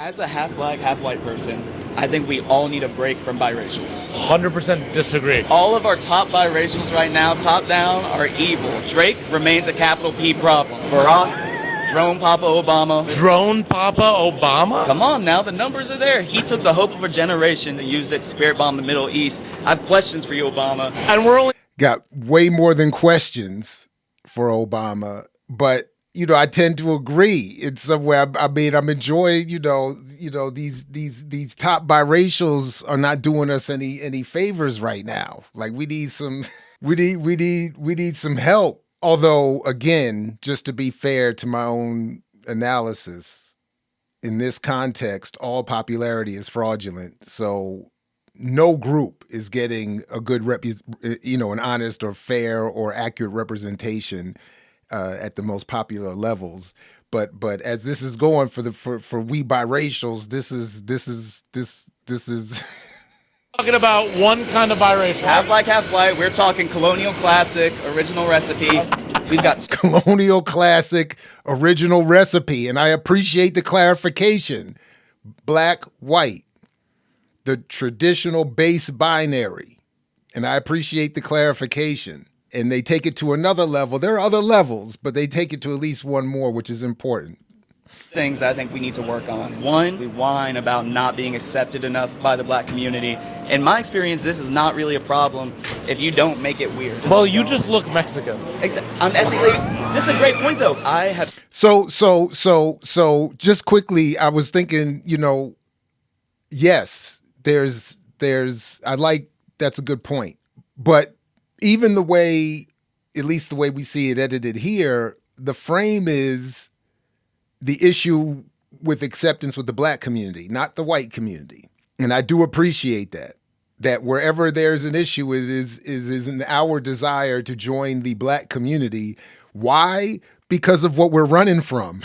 As a half black, half white person, I think we all need a break from biracials. 100% disagree. All of our top biracials right now, top down, are evil. Drake remains a capital P problem. Barack, Drone Papa Obama. Drone Papa Obama? Come on now, the numbers are there. He took the hope of a generation and used it to spirit bomb the Middle East. I have questions for you, Obama. And we're only got way more than questions for Obama, but I tend to agree. It's somewhere. I mean, I'm enjoying. These top biracials are not doing us any favors right now. Like we need some, we need some help. Although, again, just to be fair to my own analysis, in this context, all popularity is fraudulent. So no group is getting a good an honest or fair or accurate representation at the most popular levels. But as this is going for we biracials, this is talking about one kind of biracial. Half black, half white. We're talking colonial classic, original recipe. We've got colonial classic, original recipe. And I appreciate the clarification. Black, white, the traditional base binary. And I appreciate the clarification. And they take it to another level. There are other levels, but they take it to at least one more, which is important. Things I think we need to work on. One, we whine about not being accepted enough by the black community. In my experience, this is not really a problem if you don't make it weird. Well, you just look Mexican. I'm ethnically. This is a great point, though. I have. So just quickly, I was thinking, yes, there's. That's a good point, but even the way, at least the way we see it edited here, the frame is the issue with acceptance with the black community, not the white community. And I do appreciate that wherever there's an issue, it is in our desire to join the black community. Why? Because of what we're running from.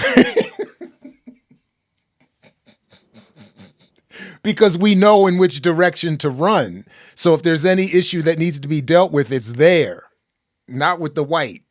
Because we know in which direction to run. So if there's any issue that needs to be dealt with, it's there, not with the white.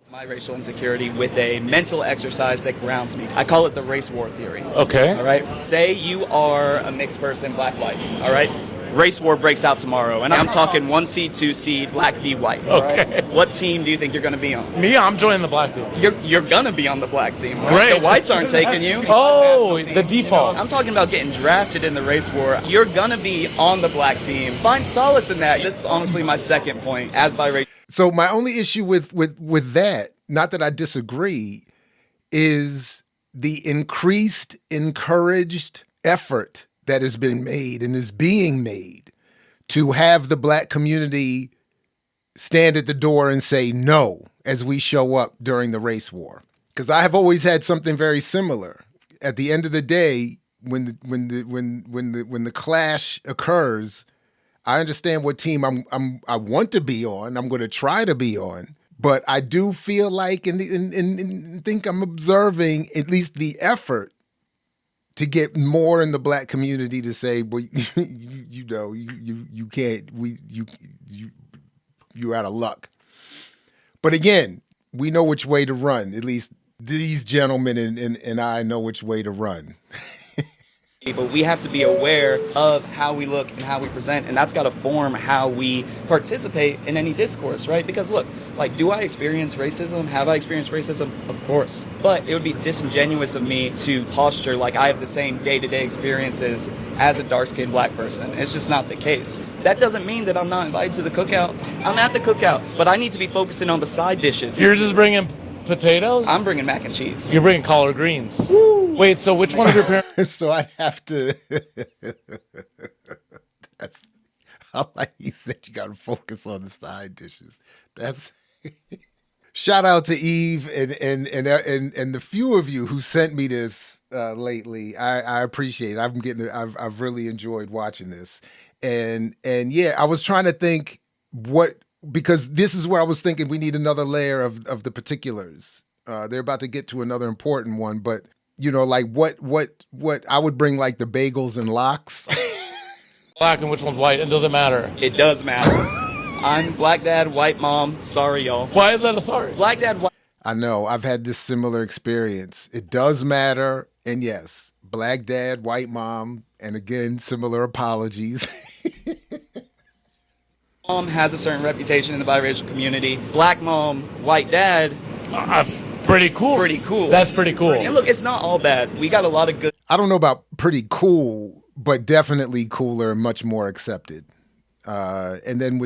My racial insecurity with a mental exercise that grounds me. I call it the race war theory. Okay. All right. Say you are a mixed person, black, white. All right. Race war breaks out tomorrow, and I'm talking 1 seed, 2 seed, black v white. Okay. Right? What team do you think you're going to be on? Me, I'm joining the black team. You're going to be on the black team. Right? Great. The whites aren't taking you. Oh, the default. I'm talking about getting drafted in the race war. You're going to be on the black team. Find solace in that. This is honestly my second point as biracial. So my only issue with that, not that I disagree, is the increased, encouraged effort that has been made and is being made to have the black community stand at the door and say no as we show up during the race war. Because I have always had something very similar. At the end of the day, when the clash occurs, I understand what team I want to be on. I'm going to try to be on, but I do feel like and think I'm observing at least the effort to get more in the black community to say, well, you can't, you're out of luck. But again, we know which way to run. At least these gentlemen and I know which way to run. But we have to be aware of how we look and how we present, and that's got to form how we participate in any discourse, right? Because look, like, do I experience racism? Have I experienced racism? Of course. But it would be disingenuous of me to posture like I have the same day-to-day experiences as a dark-skinned black person. It's just not the case. That doesn't mean that I'm not invited to the cookout. I'm at the cookout, but I need to be focusing on the side dishes. You're just bringing potatoes? I'm bringing mac and cheese. You're bringing collard greens. Woo. Wait, so which one of your parents? So I have to. I like you said you got to focus on the side dishes. That's shout out to Eve and the few of you who sent me this lately. I appreciate it. I've really enjoyed watching this, and yeah, I was trying to think because this is where I was thinking we need another layer of the particulars. They're about to get to another important one, but like what I would bring, like the bagels and lox. Black and which one's white? It doesn't matter. It does matter. I'm black dad, white mom. Sorry, y'all. Why is that a sorry? Black dad, white. I know. I've had this similar experience. It does matter, and yes, black dad, white mom, and again, similar apologies. Mom has a certain reputation in the biracial community. Black mom, white dad, Pretty cool. pretty cool. That's pretty cool. And look, it's not all bad. We got a lot of good. I don't know about pretty cool, but definitely cooler and much more accepted. And then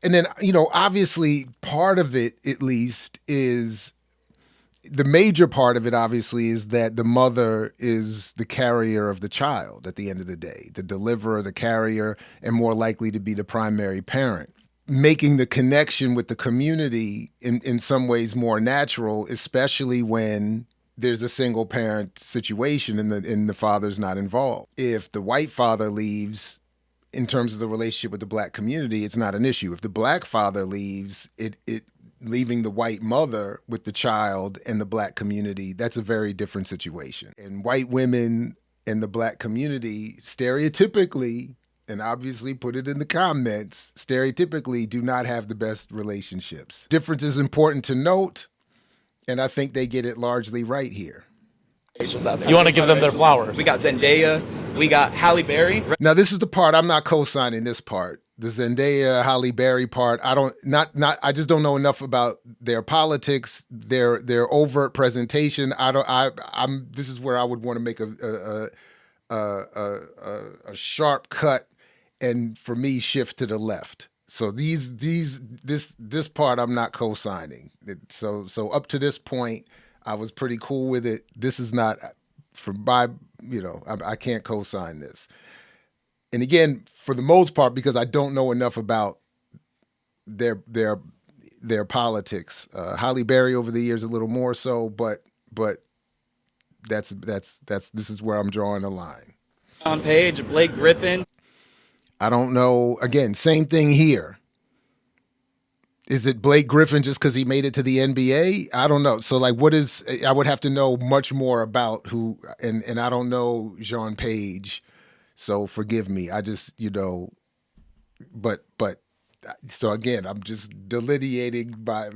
and then, you know, obviously part of it, at least, is the major part of it, obviously, is that the mother is the carrier of the child at the end of the day, the deliverer, the carrier, and more likely to be the primary parent. Making the connection with the community in some ways more natural, especially when there's a single parent situation and the father's not involved. If the white father leaves, in terms of the relationship with the black community, it's not an issue. If the black father leaves, it leaving the white mother with the child and the black community, that's a very different situation. And white women in the black community stereotypically, and obviously put it in the comments, stereotypically do not have the best relationships. Difference is important to note, and I think they get it largely right here. Out there. You want to give them their flowers. We got Zendaya, we got Halle Berry. Now, this is the part I'm not co-signing. This part, the Zendaya, Halle Berry part. I just don't know enough about their politics, their overt presentation. This is where I would want to make a sharp cut, and for me, shift to the left. So this part I'm not co-signing. So up to this point, I was pretty cool with it. This is not, I can't co-sign this. And again, for the most part, because I don't know enough about their politics. Halle Berry over the years a little more so, but this is where I'm drawing the line. On Page, Blake Griffin. I don't know. Again, same thing here. Is it Blake Griffin just because he made it to the NBA? I don't know. So, like, I would have to know much more about who, and I don't know Jean Page, so forgive me. I just, but so again, I'm just delineating by, all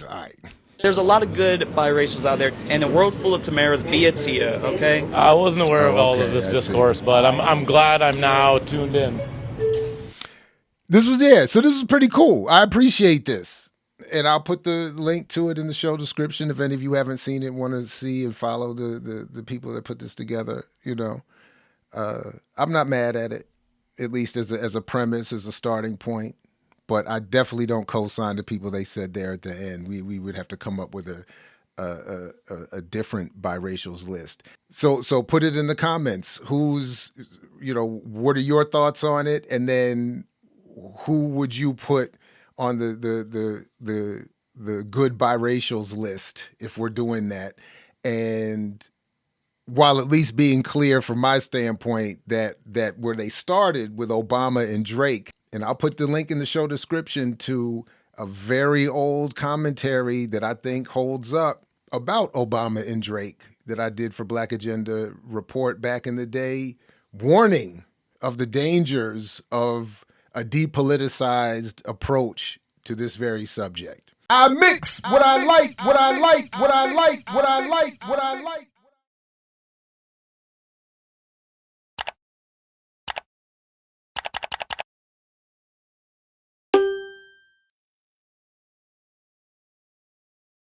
right. There's a lot of good biracials out there, and a world full of Tamaras, be it Tia, okay? I wasn't aware of all okay, of this I discourse, but I'm glad I'm now tuned in. So this was pretty cool. I appreciate this. And I'll put the link to it in the show description if any of you haven't seen it, want to see and follow the people that put this together, I'm not mad at it, at least as a premise, as a starting point. But I definitely don't co-sign the people they said there at the end. We would have to come up with a different biracials list. So put it in the comments. What are your thoughts on it? And then who would you put on the good biracials list if we're doing that? And while at least being clear from my standpoint that where they started with Obama and Drake, and I'll put the link in the show description to a very old commentary that I think holds up about Obama and Drake that I did for Black Agenda Report back in the day, warning of the dangers of a depoliticized approach to this very subject. I mix what I like, what I like, what I like, what I like, what I like.